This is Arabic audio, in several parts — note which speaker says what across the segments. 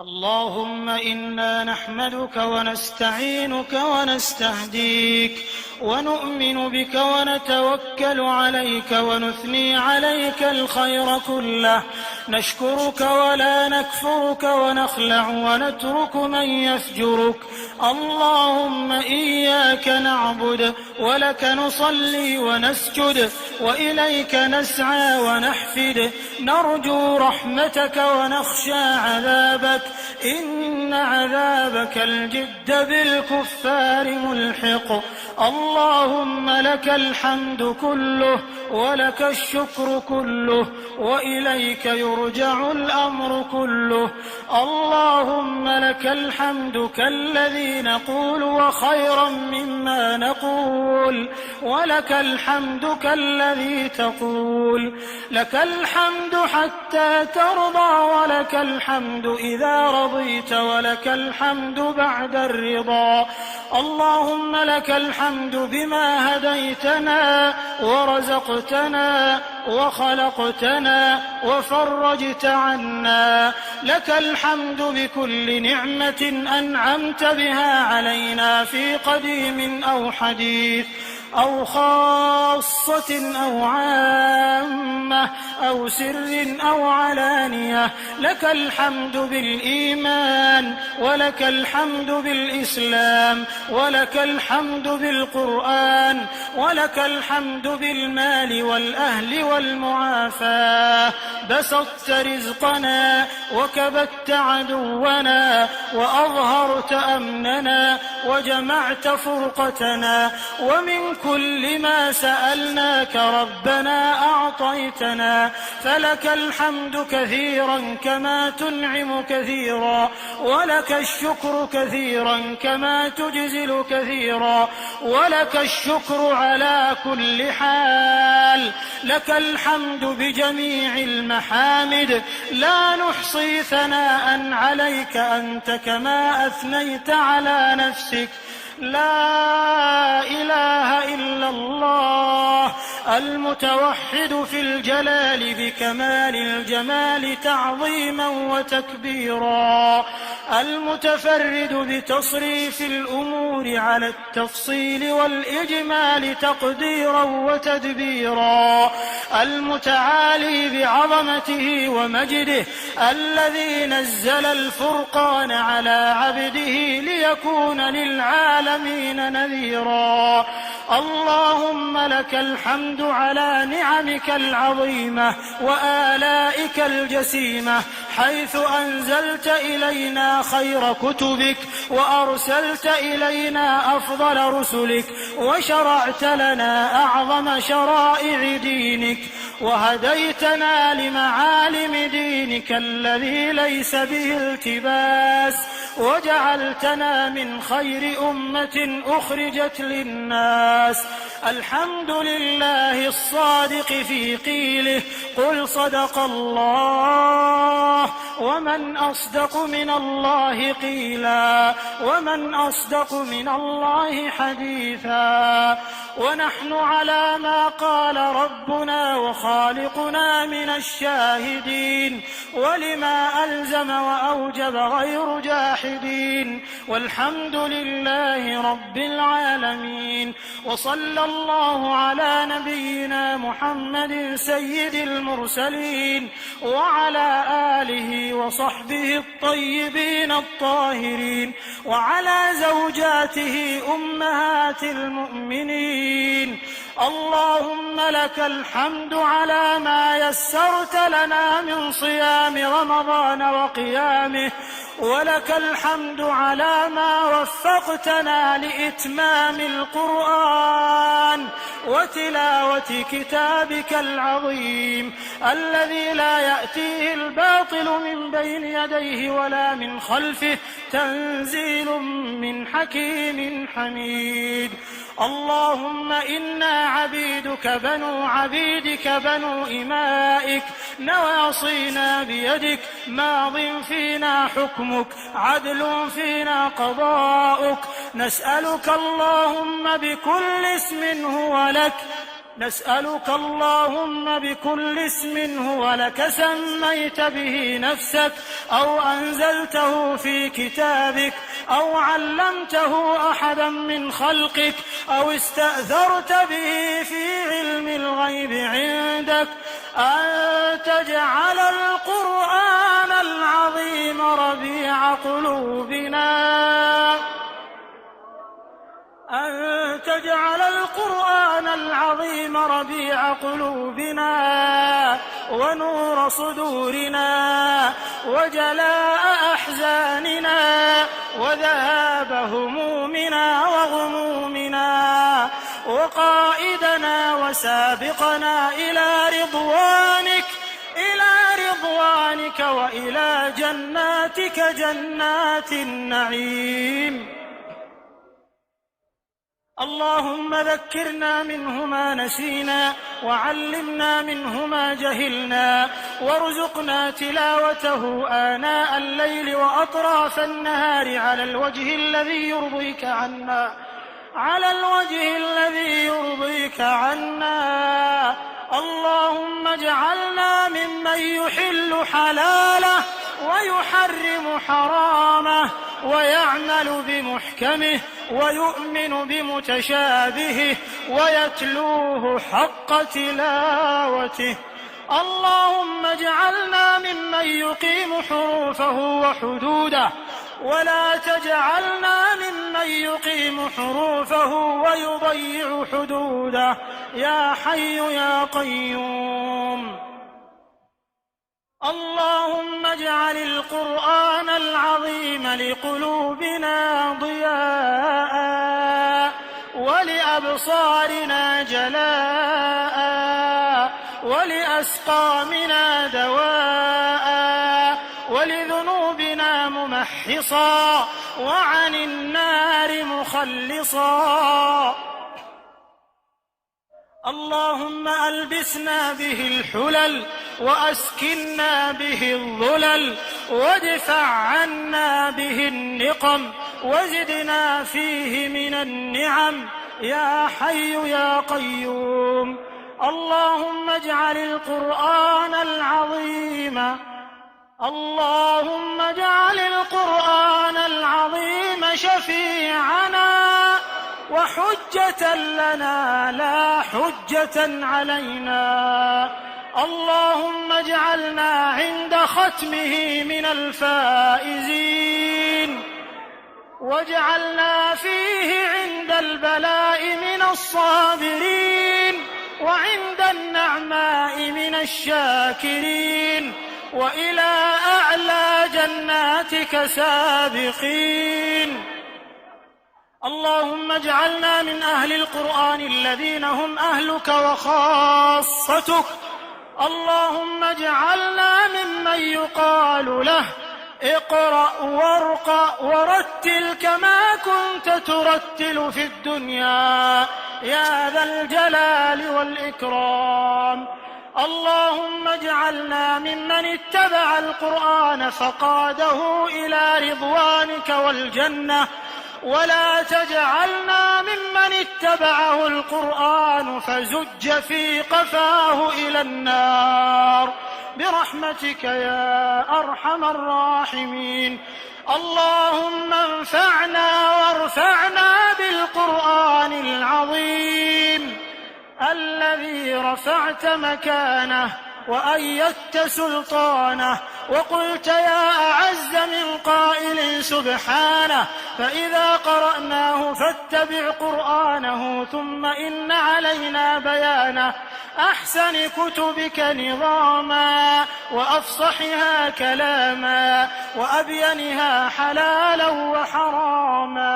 Speaker 1: اللهم إنا نحمدك ونستعينك ونستهديك ونؤمن بك ونتوكل عليك ونثني عليك الخير كله، نشكرك ولا نكفرك ونخلع ونترك من يفجرك. اللهم إياك نعبد ولك نصلي ونسجد وإليك نسعى ونحفد، نرجو رحمتك ونخشى عذابك، إن عذابك الجد بالكفار ملحق. اللهم لك الحمد كله ولك الشكر كله وإليك يرجع الأمر كله. اللهم لك الحمد كالذي نقول وخيرا مما نقول، ولك الحمد كالذي تقول. لك الحمد حتى ترضى ولك الحمد إذا رضيت ولك الحمد بعد الرضا. اللهم لك الحمد بما هديتنا ورزقتنا وخلقتنا وفرجت عنا. لك الحمد بكل نعمة أنعمت بها علينا في قديم أو حديث أو خاصة أو عامة أو سر أو علانية. لك الحمد بالإيمان ولك الحمد بالإسلام ولك الحمد بالقرآن ولك الحمد بالمال والأهل والمعافاة. بسطت رزقنا وكبت عدونا وأظهرت أمننا وجمعت فرقتنا، ومن كل ما سألناك ربنا أعطيتنا. فلك الحمد كثيرا كما تنعم كثيرا، ولك الشكر كثيرا كما تجزل كثيرا، ولك الشكر على كل حال. لك الحمد بجميع المحامد، لا نحصي ثناء عليك أنت كما أثنيت على نفسك. لا إله إلا الله المتوحد في الجلال بكمال الجمال تعظيما وتكبيرا، المتفرد بتصريف الأمور على التفصيل والإجمال تقديرا وتدبيرا، المتعالي بعظمته ومجده، الذي نزل الفرقان على عبده ليكون للعالمين نذيرا. اللهم لك الحمد على نعمك العظيمة وآلائك الجسيمة، حيث أنزلت إلينا خير كتبك وأرسلت إلينا أفضل رسلك وشرعت لنا أعظم شرائع دينك وهديتنا لمعالم دينك الذي ليس به التباس، وجعلتنا من خير أمة أخرجت للناس. الحمد لله الصادق في قيله قل صدق الله، ومن أصدق من الله قيلا، ومن أصدق من الله حديثا. ونحن على ما قال ربنا وخالقنا من الشاهدين، ولما ألزم وأوجب غير جاحدين، والحمد لله رب العالمين. وصلى الله على نبينا محمد سيد المرسلين وعلى آله وصحبه الطيبين الطاهرين، وعلى زوجاته أمهات المؤمنين. اللهم لك الحمد على ما يسرت لنا من صيام رمضان وقيامه، ولك الحمد على ما وفقتنا لإتمام القرآن وتلاوة كتابك العظيم الذي لا يأتيه الباطل من بين يديه ولا من خلفه، تنزيل من حكيم حميد. اللهم إنا عبيدك بنو عبيدك بنو إمائك، نواصينا بيدك، ماض فينا حكمك، عدل فينا قضاؤك. نسألك اللهم بكل اسم هو لك نسألك اللهم بكل اسم هو لك سميت به نفسك أو أنزلته في كتابك أو علمته أحدا من خلقك أو استأثرت به في علم الغيب عندك أن تجعل القرآن العظيم ربيع قلوبنا ونور صدورنا وجلاء أحزاننا وذهاب همومنا وغمومنا وقائدنا وسابقنا إلى رضوانك وإلى جناتك جنات النعيم. اللهم ذكرنا منه ما نسينا وعلمنا منه ما جهلنا وارزقنا تلاوته آناء الليل وأطراف النهار على الوجه الذي يرضيك عنا. اللهم اجعلنا ممن يحل حلاله ويحرم حرامه ويعمل بمحكمه ويؤمن بمتشابهه ويتلوه حق تلاوته. اللهم اجعلنا ممن يقيم حروفه وحدوده ولا تجعلنا ممن يقيم حروفه ويضيع حدوده يا حي يا قيوم. اللهم اجعل القرآن العظيم لقلوبنا ضياء ولأبصارنا جلاء ولأسقامنا دواء ولذنوبنا ممحصا وعن النار مخلصا. اللهم ألبسنا به الحلل وأسكنا به الظلل وادفع عنا به النقم وزدنا فيه من النعم يا حي يا قيوم. اللهم اجعل القرآن العظيم شفيعنا وحجة لنا لا حجة علينا. اللهم اجعلنا عند ختمه من الفائزين واجعلنا فيه عند البلاء من الصابرين وعند النعماء من الشاكرين وإلى أعلى جناتك سابقين. اللهم اجعلنا من أهل القرآن الذين هم أهلك وخاصتك. اللهم اجعلنا ممن يقال له اقرأ وارقى ورتل كما كنت ترتل في الدنيا يا ذا الجلال والإكرام. اللهم اجعلنا ممن اتبع القرآن فقاده إلى رضوانك والجنة ولا تجعلنا ممن اتبعه القرآن فزج في قفاه إلى النار برحمتك يا أرحم الراحمين. اللهم انفعنا وارفعنا بالقرآن العظيم الذي رفعت مكانه وأيدت سلطانه وقلت يا أعز من قائل سبحانه فإذا قرأناه فاتبع قرآنه ثم إن علينا بيانه أحسن كتبك نظاما وأفصحها كلاما وأبينها حلالا وحراما.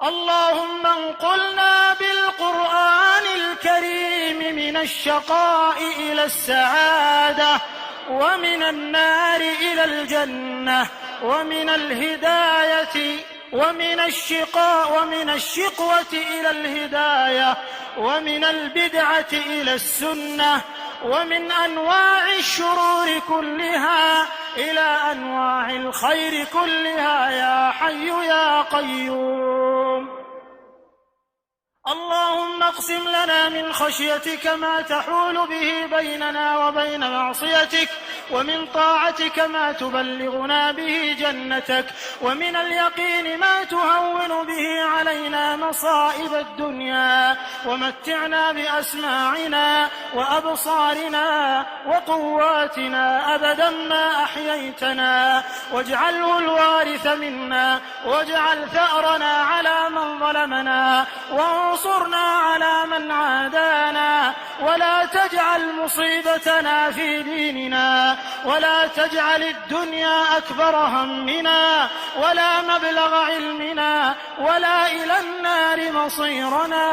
Speaker 1: اللهم انقلنا بالقرآن الكريم من الشقاء إلى السعادة ومن النار إلى الجنة ومن الهداية ومن الشقوة إلى الهداية ومن البدعة إلى السنة ومن أنواع الشرور كلها إلى أنواع الخير كلها يا حي يا قيوم. اللهم اقسم لنا من خشيتك ما تحول به بيننا وبين معصيتك، ومن طاعتك ما تبلغنا به جنتك، ومن اليقين ما تهون به علينا مصائب الدنيا، ومتعنا بأسماعنا وأبصارنا وقواتنا أبدا ما أحييتنا، واجعله الوارث منا، واجعل ثأرنا على من ظلمنا، وانصرنا على من عادانا، ولا تجعل مصيبتنا في ديننا، ولا تجعل الدنيا أكبر همنا ولا مبلغ علمنا ولا إلى النار مصيرنا،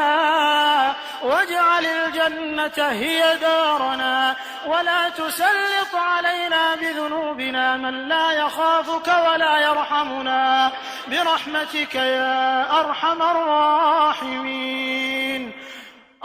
Speaker 1: واجعل الجنة هي دارنا، ولا تسلط علينا بذنوبنا من لا يخافك ولا يرحمنا، برحمتك يا أرحم الراحمين.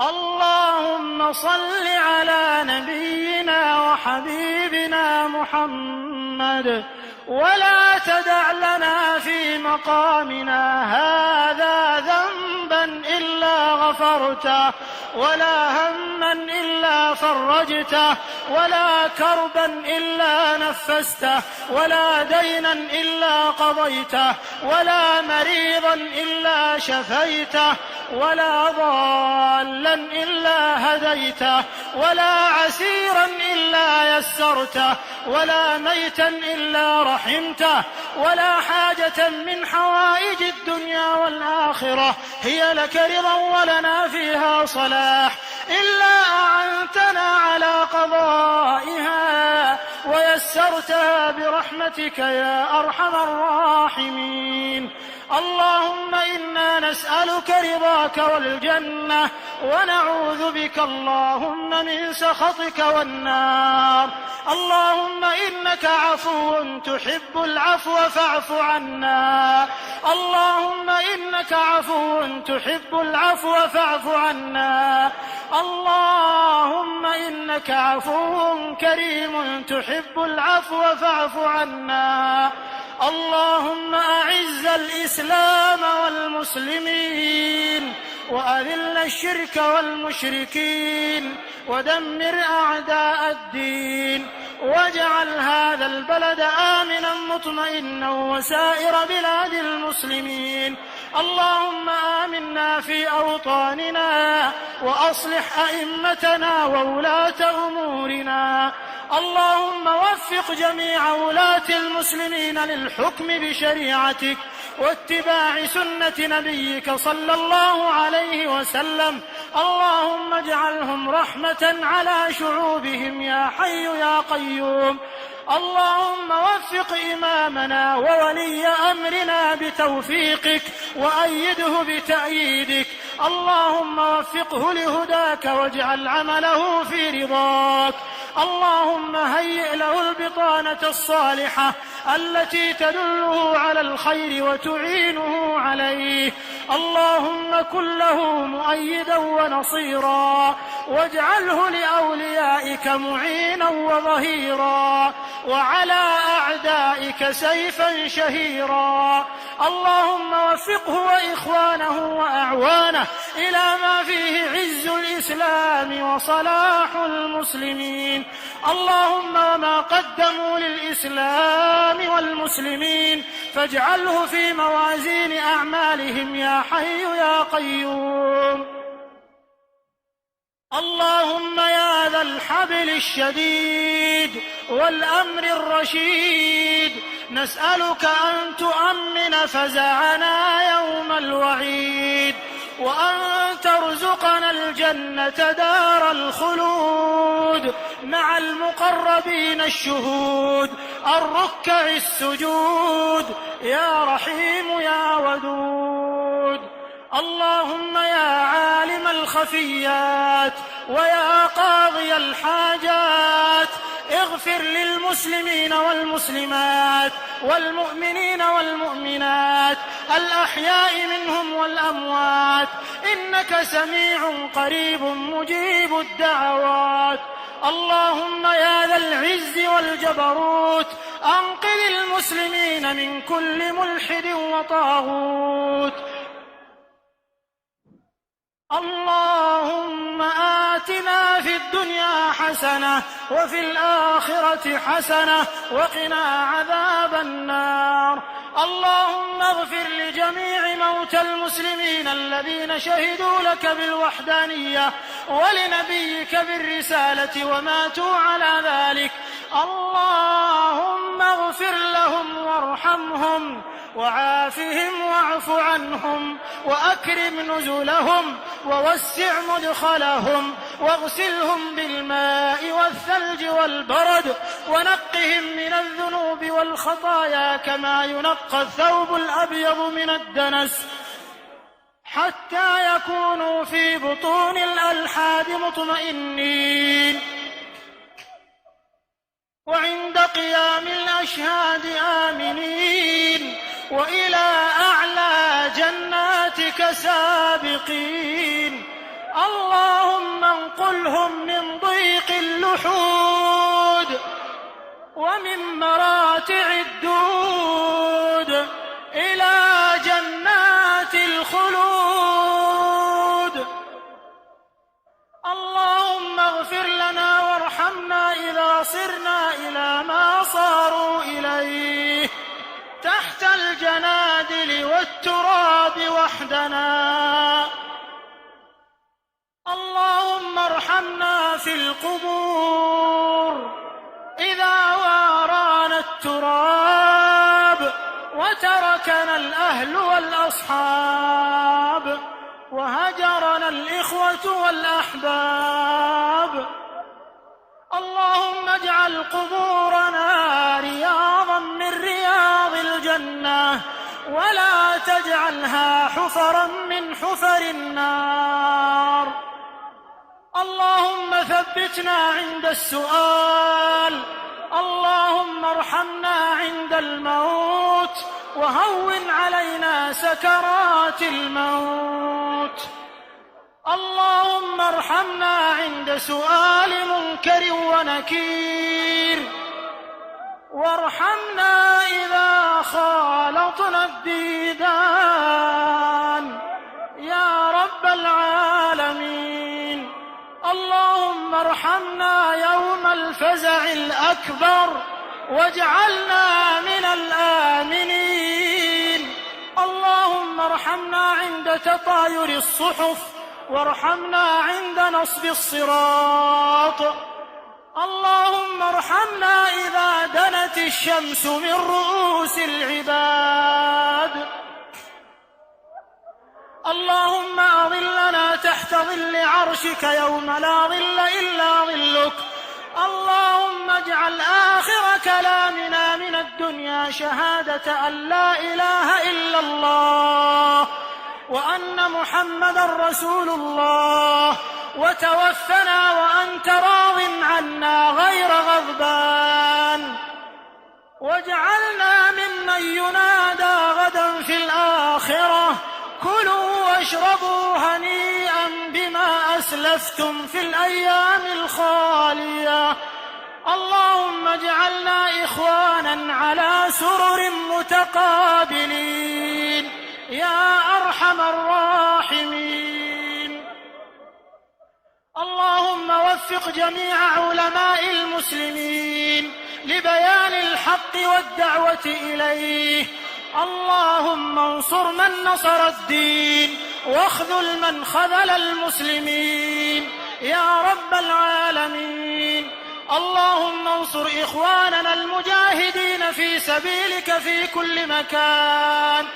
Speaker 1: اللهم صل على نبينا وحبيبنا محمد، ولا تدع لنا في مقامنا هذا ذنبا إلا غفرته، ولا هما إلا فرجته، ولا كربا إلا نفسته، ولا دينا إلا قضيته، ولا مريضا إلا شفيته، ولا ضالا إلا هديته، ولا عسيرا إلا يسرته، ولا ميتا إلا رحمته، ولا حاجة من حوائج الدنيا والآخرة هي لك رضا ولنا فيها صلاح إلا أعنتنا على قضائها ويسرتها برحمتك يا أرحم الراحمين. اللهم إنا نسألك رضاك والجنة، ونعوذ بك اللهم من سخطك والنار. اللهم إنك عفو تحب العفو فاعف عنا. اللهم إنك عفو تحب العفو فاعف عنا. اللهم إنك عفو كريم تحب العفو فاعف عنا. اللهم أعز الإسلام والمسلمين، وأذل الشرك والمشركين، ودمر أعداء الدين، واجعل هذا البلد آمنا مطمئنا وسائر بلاد المسلمين. اللهم آمنا في أوطاننا، وأصلح أئمتنا وولاة أمورنا. اللهم وفق جميع ولاة المسلمين للحكم بشريعتك واتباع سنة نبيك صلى الله عليه وسلم. اللهم اجعلهم رحمة على شعوبهم يا حي يا قيوم. اللهم وفق إمامنا وولي أمرنا بتوفيقك، وأيده بتأييدك. اللهم وفقه لهداك، واجعل عمله في رضاك. اللهم هيئ له البطانة الصالحة التي تدله على الخير وتعينه عليه. اللهم كن له مؤيدا ونصيرا، واجعله لأوليائك معينا وظهيرا، وعلى أعدائك سيفا شهيرا. اللهم وفقه وإخوانه وأعوانه إلى ما فيه عز الإسلام وصلاح المسلمين. اللهم وما قدموا للإسلام والمسلمين فاجعله في موازين أعمالهم يا حي يا قيوم. اللهم يا ذا الحبل الشديد والأمر الرشيد، نسألك أن تؤمن فزعنا يوم الوعيد، وأن ترزقنا الجنة دار الخلود مع المقربين الشهود الركع السجود يا رحيم يا ودود. اللهم يا عالم الخفيات ويا قاضي الحاجات، اغفر للمسلمين والمسلمات والمؤمنين والمؤمنات الأحياء منهم والأموات، إنك سميع قريب مجيب الدعوات. اللهم يا ذا العز والجبروت، أنقذ المسلمين من كل ملحد وطاغوت. اللهم آتنا في الدنيا حسنة وفي الآخرة حسنة وقنا عذاب النار. اللهم اغفر لجميع موتى المسلمين الذين شهدوا لك بالوحدانية ولنبيك بالرسالة وماتوا على ذلك. اللهم اغفر لهم وارحمهم وعافهم واعف عنهم وأكرم نزلهم ووسع مدخلهم واغسلهم بالماء والثلج والبرد ونقهم من الذنوب والخطايا كما ينقى الثوب الأبيض من الدنس، حتى يكونوا في بطون الألحاد مطمئنين، وعند قيام الأشهاد آمنين، وإلى أعلى جناتك سابقين. اللهم انقلهم من ضيق اللحود ومن مراتع الدود إلى جنات الخلود. اللهم اغفر لنا وارحمنا إذا صرنا إلى ما صاروا إليه تحت الجنادل والتراب وحدنا. اللهم ارحمنا في القبور إذا وارانا التراب وتركنا الأهل والأصحاب وهجرنا الإخوة والأحباب. اللهم اجعل قبورنا رياضا من رياض الجنة ولا تجعلها حفرا من حفر النار. اللهم ثبتنا عند السؤال. اللهم ارحمنا عند الموت وهون علينا سكرات الموت. اللهم ارحمنا عند سؤال منكر ونكير، وارحمنا إذا خالطنا الديدان يا رب العالمين. اللهم ارحمنا يوم الفزع الأكبر واجعلنا من الآمنين. اللهم ارحمنا عند تطاير الصحف وارحمنا عند نصب الصراط. اللهم ارحمنا إذا دنت الشمس من رؤوس العباد. اللهم أظلنا تحت ظل عرشك يوم لا ظل إلا ظلك. اللهم اجعل آخر كلامنا من الدنيا شهادة أن لا إله إلا الله وأن محمدا رسول الله، وتوفنا وأنت راض عنا غير غضبان، واجعلنا ممن ينادى غدا في الآخرة كلوا واشربوا هنيئا بما أسلفتم في الأيام الخالية. اللهم اجعلنا إخوانا على سرر متقابلين يا أرحم الراحمين. اللهم وفق جميع علماء المسلمين لبيان الحق والدعوة إليه. اللهم انصر من نصر الدين واخذل من خذل المسلمين يا رب العالمين. اللهم انصر إخواننا المجاهدين في سبيلك في كل مكان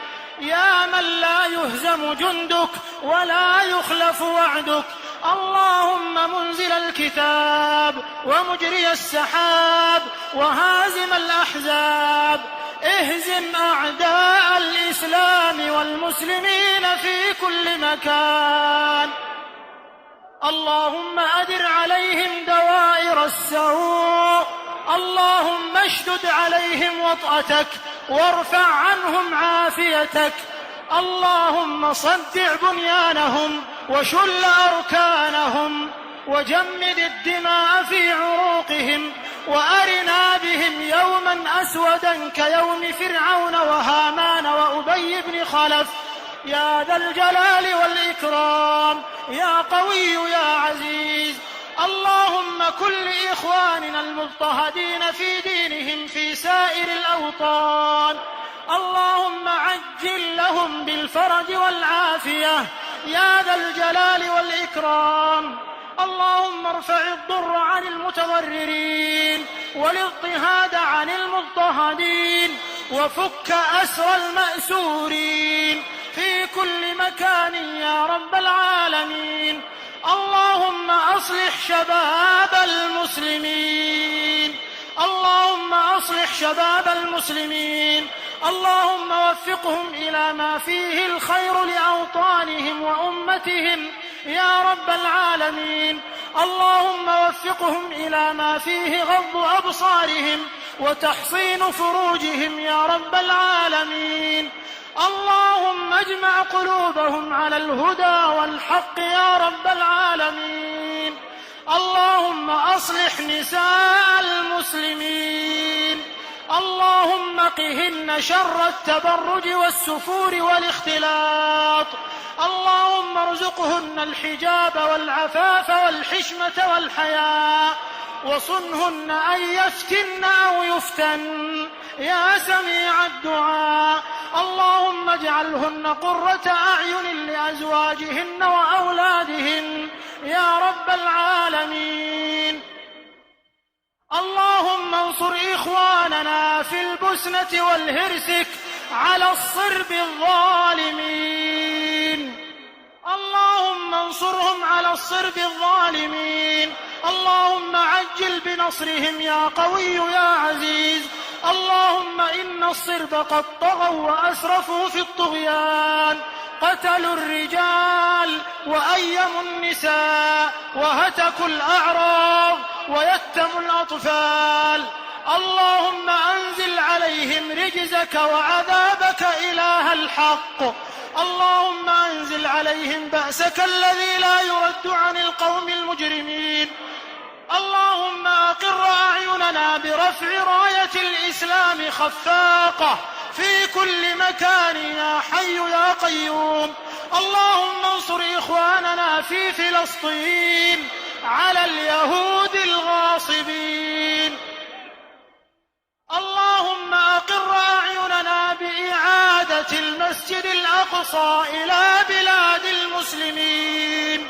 Speaker 1: يا من لا يهزم جندك ولا يخلف وعدك. اللهم منزل الكتاب ومجري السحاب وهازم الأحزاب، اهزم أعداء الإسلام والمسلمين في كل مكان. اللهم أدر عليهم دوائر السوء. اللهم اشدد عليهم وطأتك وارفع عنهم عافيتك. اللهم صدع بنيانهم وشل أركانهم وجمد الدماء في عروقهم، وأرنا بهم يوما أسودا كيوم فرعون وهامان وأبي بن خلف يا ذا الجلال والإكرام، يا قوي يا عزيز. اللهم كن لإخواننا المضطهدين في دينهم في سائر الأوطان، اللهم عجل لهم بالفرج والعافية يا ذا الجلال والإكرام. اللهم ارفع الضر عن المتضررين والاضطهاد عن المضطهدين، وفك أسر المأسورين في كل مكان يا رب العالمين. اللهم أصلح شباب المسلمين، اللهم أصلح شباب المسلمين، اللهم وفقهم إلى ما فيه الخير لأوطانهم وأمتهم يا رب العالمين. اللهم وفقهم إلى ما فيه غض أبصارهم وتحصين فروجهم يا رب العالمين. اللهم اجمع قلوبهم على الهدى والحق يا رب العالمين. اللهم أصلح نساء المسلمين، اللهم قهن شر التبرج والسفور والاختلاط. اللهم ارزقهن الحجاب والعفاف والحشمة والحياء، وصنهن أن يفتن أو يفتن يا سميع الدعاء. اللهم اجعلهن قرة أعين لأزواجهن وأولادهن يا رب العالمين. اللهم انصر إخواننا في البسنة والهرسك على الصرب الظالمين، اللهم انصرهم على الصرب الظالمين. اللهم عجل بنصرهم يا قوي يا عزيز. اللهم إن الصرب قد طغوا وأسرفوا في الطغيان، قتلوا الرجال وأيموا النساء وهتكوا الأعراض ويتموا الأطفال. اللهم أنزل عليهم رجزك وعذابك إله الحق. اللهم أنزل عليهم بأسك الذي لا يرد عن القوم المجرمين. اللهم أقر أعيننا برفع راية الإسلام خفاقة في كل مكان يا حي يا قيوم. اللهم انصر إخواننا في فلسطين على اليهود الغاصبين. اللهم أقر أعيننا بإعادة المسجد الأقصى إلى بلاد المسلمين.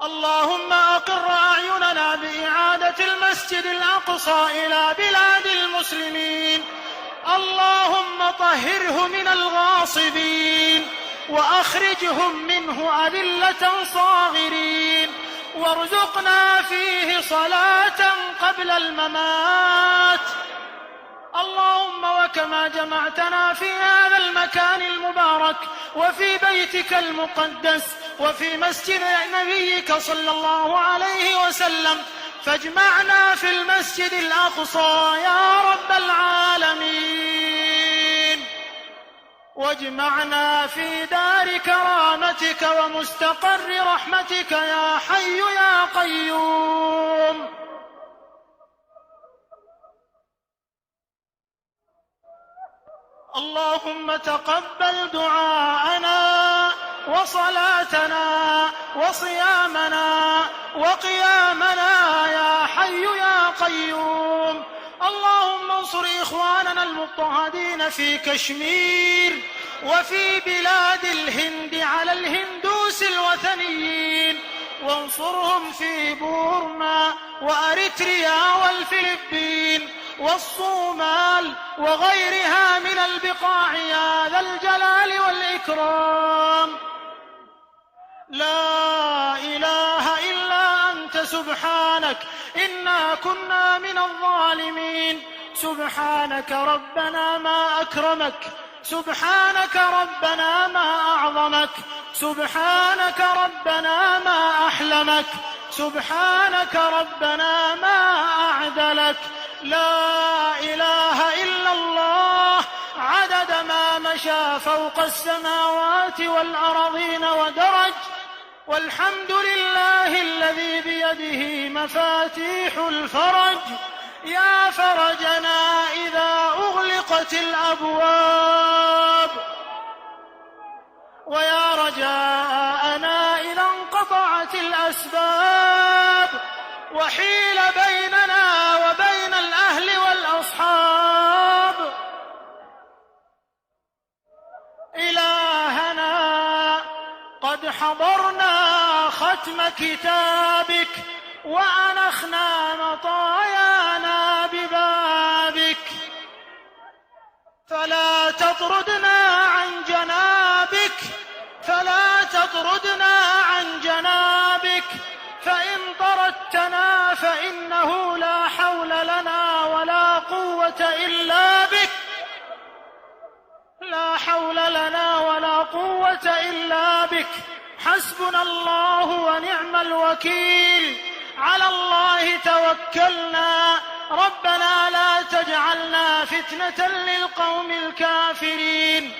Speaker 1: اللهم أقر أعيننا بإعادة المسجد الأقصى إلى بلاد المسلمين. اللهم طهره من الغاصبين وأخرجهم منه أذلة صاغرين، وارزقنا فيه صلاة قبل الممات. اللهم وكما جمعتنا في هذا المكان المبارك وفي بيتك المقدس وفي مسجد نبيك صلى الله عليه وسلم، فاجمعنا في المسجد الأقصى يا رب العالمين، واجمعنا في دار كرامتك ومستقر رحمتك يا حي يا قيوم. اللهم تقبل دعاءنا وصلاتنا وصيامنا وقيامنا يا حي يا قيوم. اللهم انصر إخواننا المضطهدين في كشمير وفي بلاد الهند على الهندوس الوثنيين، وانصرهم في بورما وأريتريا والفلبين والصومال وغيرها من البقاع يا ذا الجلال والإكرام. لا إله إلا أنت سبحانك إنا كنا من الظالمين. سبحانك ربنا ما أكرمك، سبحانك ربنا ما أعظمك، سبحانك ربنا ما أحلمك، سبحانك ربنا ما أعدلك. لا إله إلا الله عدد ما مشى فوق السماوات والأرضين ودرج، والحمد لله الذي بيده مفاتيح الفرج. يا فرجنا إذا أغلقت الأبواب، ويا رجاءنا إذا انقطعت الأسباب وحيل بيننا وبين الأهل والأصحاب. إلهنا قد حضرنا ختم كتابك وأنخنا مطايانا ببابك، فلا تطردنا عن جنابك، فإن طردتنا فإنه لا حول لنا ولا قوة إلا بك، حسبنا الله ونعم الوكيل، على الله توكلنا، ربنا لا تجعلنا فتنة للقوم الكافرين.